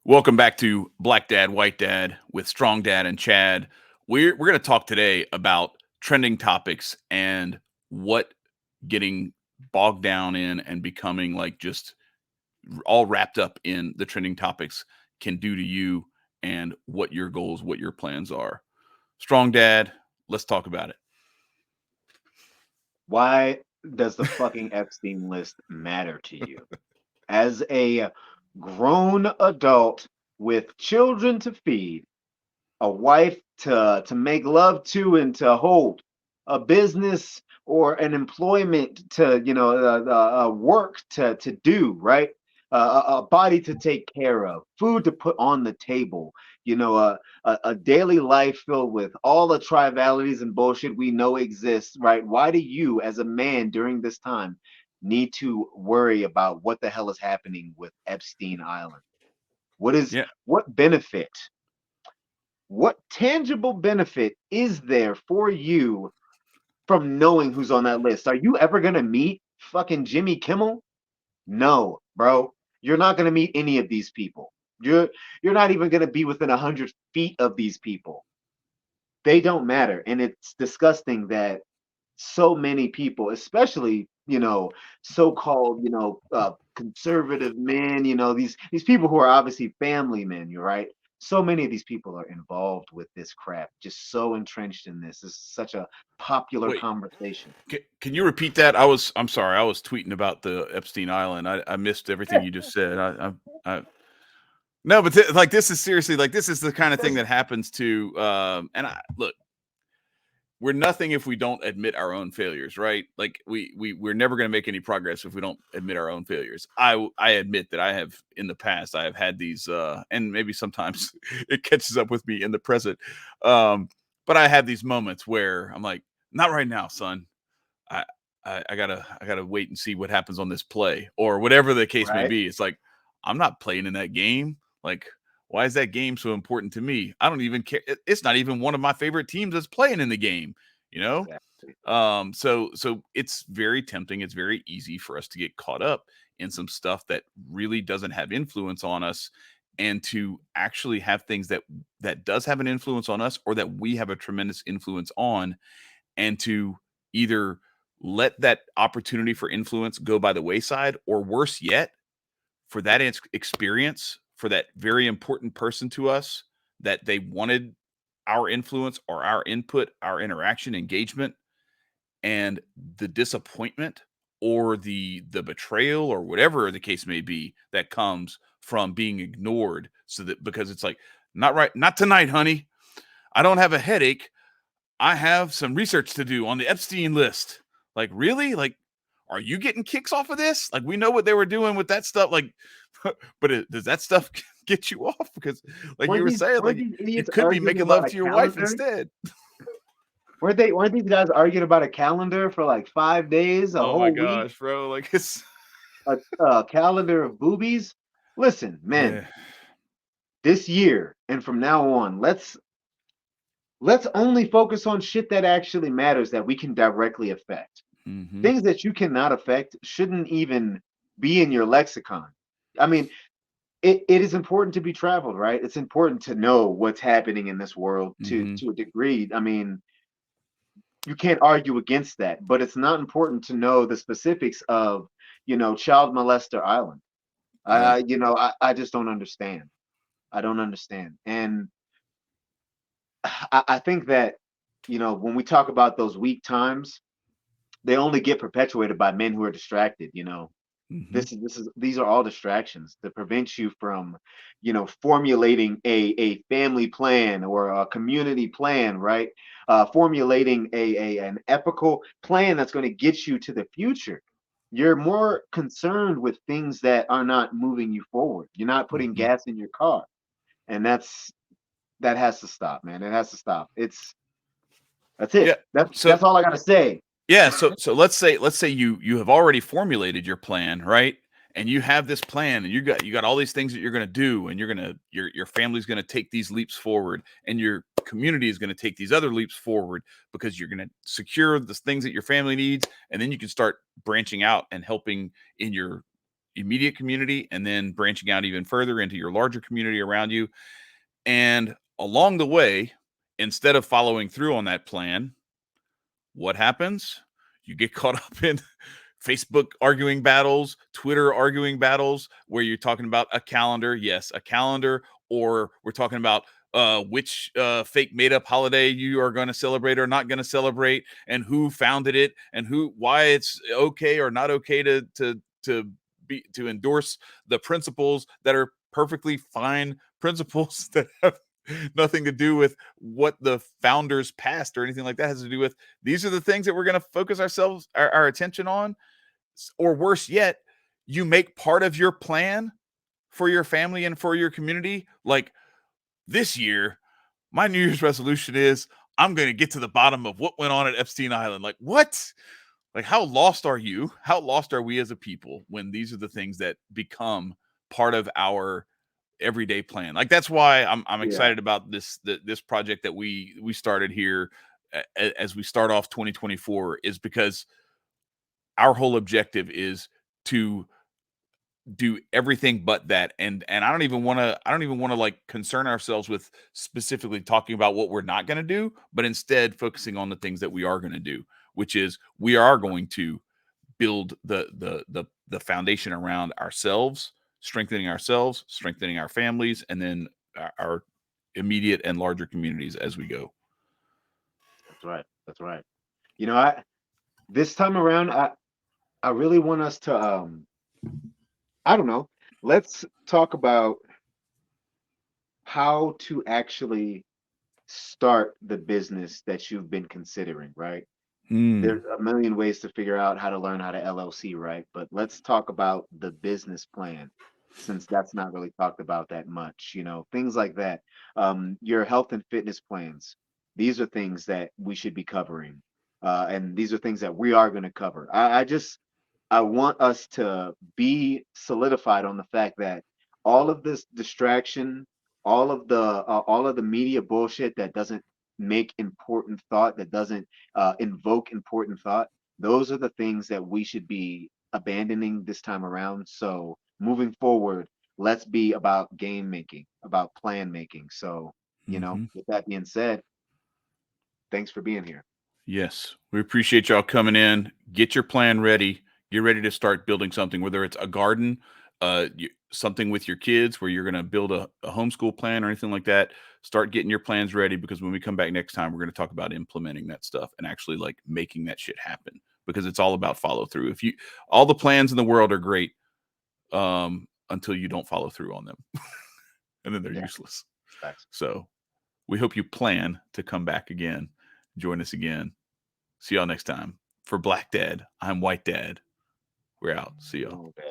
Welcome back to Black Dad, White Dad with Strong Dad and Chad. We're going to talk today about trending topics and what getting bogged down in and becoming like just all wrapped up in the trending topics can do to you and what your goals, what your plans are. Strong Dad, let's talk about it. Why does the fucking Epstein list matter to you? As a grown adult with children to feed, a wife to make love to and to hold, a business or an employment to work to do, right? A body to take care of, food to put on the table, a daily life filled with all the trivialities and bullshit we know exists, right? Why do you, as a man during this time, need to worry about what the hell is happening with Epstein Island? What is Yeah. what benefit, what tangible benefit is there for you from knowing who's on that list? Are you ever going to meet fucking Jimmy Kimmel? No, bro. You're not going to meet any of these people. You're not even going to be within 100 feet of these people. They don't matter, and it's disgusting that so many people, especially so-called conservative men, these people who are obviously family men, you're right. So many of these people are involved with this crap, just so entrenched in this. It's such a popular Wait, conversation. can you repeat that? I'm sorry. I was tweeting about the Epstein Island. I missed everything you just said. I No, but like this is seriously like this is the kind of thing that happens to and I look, we're nothing if we don't admit our own failures, right? Like we're never going to make any progress if we don't admit our own failures. I admit that I have in the past I have had these and maybe sometimes it catches up with me in the present. But I have these moments where I'm like, not right now, son. I I gotta wait and see what happens on this play or whatever the case may Right? be. It's like I'm not playing in that game. Like, why is that game so important to me? I don't even care. It's not even one of my favorite teams that's playing in the game. You know. Exactly. So it's very tempting. It's very easy for us to get caught up in some stuff that really doesn't have influence on us, and to actually have things that does have an influence on us or that we have a tremendous influence on, and to either let that opportunity for influence go by the wayside, or worse yet, for that experience, for that very important person to us, that they wanted our influence or our input, our interaction, engagement, and the disappointment or the betrayal or whatever the case may be that comes from being ignored, so that because it's like, not right, not tonight, honey. I don't have a headache. I have some research to do on the Epstein list. Like, really? Like, are you getting kicks off of this? Like, we know what they were doing with that stuff. Like, but does that stuff get you off? Because, like you Weren't were these saying, weren't like these you idiots could be arguing making love about a to your wife calendar? instead. Weren't these guys arguing about a calendar for like 5 days, a Oh my whole week, gosh, bro! Like it's a calendar of boobies? Listen, man, yeah. this year and from now on, let's only focus on shit that actually matters that we can directly affect. Mm-hmm. Things that you cannot affect shouldn't even be in your lexicon. I mean, it is important to be traveled, right? It's important to know what's happening in this world Mm-hmm. to a degree. I mean, you can't argue against that, but it's not important to know the specifics of, child molester island. Yeah. I just don't understand. I don't understand. And I think that, when we talk about those weak times, they only get perpetuated by men who are distracted. Mm-hmm. These are all distractions to prevent you from, formulating a family plan or a community plan, right? Formulating an epical plan that's going to get you to the future. You're more concerned with things that are not moving you forward. You're not putting Mm-hmm. gas in your car, and that has to stop, man. It has to stop. That's Yeah. it. So That's all I gotta say. yeah, so let's say you have already formulated your plan, right? And you have this plan, and you got all these things that you're going to do, and your family's going to take these leaps forward, and your community is going to take these other leaps forward, because you're going to secure the things that your family needs, and then you can start branching out and helping in your immediate community and then branching out even further into your larger community around you. And along the way, instead of following through on that plan, what happens? You get caught up in Facebook arguing battles, Twitter arguing battles, where you're talking about a calendar. Yes, a calendar, or we're talking about which fake made up holiday you are going to celebrate or not going to celebrate, and who founded it, and why it's okay or not okay to endorse the principles that are perfectly fine principles that have nothing to do with what the founders passed or anything like that. It has to do with these are the things that we're going to focus our attention on. Or worse yet, you make part of your plan for your family and for your community like this year my New Year's resolution is I'm going to get to the bottom of what went on at Epstein Island. Like, what? Like, how lost are you? How lost are we as a people when these are the things that become part of our everyday plan? Like, that's why I'm Yeah, excited about this project that we started here as we start off 2024, is because our whole objective is to do everything but that. And I don't even want to like concern ourselves with specifically talking about what we're not going to do, but instead focusing on the things that we are going to do, which is we are going to build the foundation around ourselves, strengthening our families, and then our immediate and larger communities as we go. that's right. That's right. You know, I this time around, I really want us to I don't know. Let's talk about how to actually start the business that you've been considering, right? Mm, There's a million ways to figure out how to learn how to LLC, right? But let's talk about the business plan, since that's not really talked about that much, things like that. Your health and fitness plans. These are things that we should be covering. And these are things that we are going to cover. I want us to be solidified on the fact that all of this distraction, all of the media bullshit that doesn't make important thought, that doesn't invoke important thought, those are the things that we should be abandoning this time around. So moving forward, let's be about game making, about plan making. So, mhm. with that being said, thanks for being here. Yes, we appreciate y'all coming in. Get your plan ready. Get ready to start building something, whether it's a garden, something with your kids where you're going to build a homeschool plan or anything like that. Start getting your plans ready, because when we come back next time, we're going to talk about implementing that stuff and actually like making that shit happen, because it's all about follow through. If you All the plans in the world are great until you don't follow through on them, and then they're Yeah, useless. facts. So we hope you plan to come back again. Join us again. See y'all next time. For Black Dad, I'm White Dad. We're out. See y'all. Oh,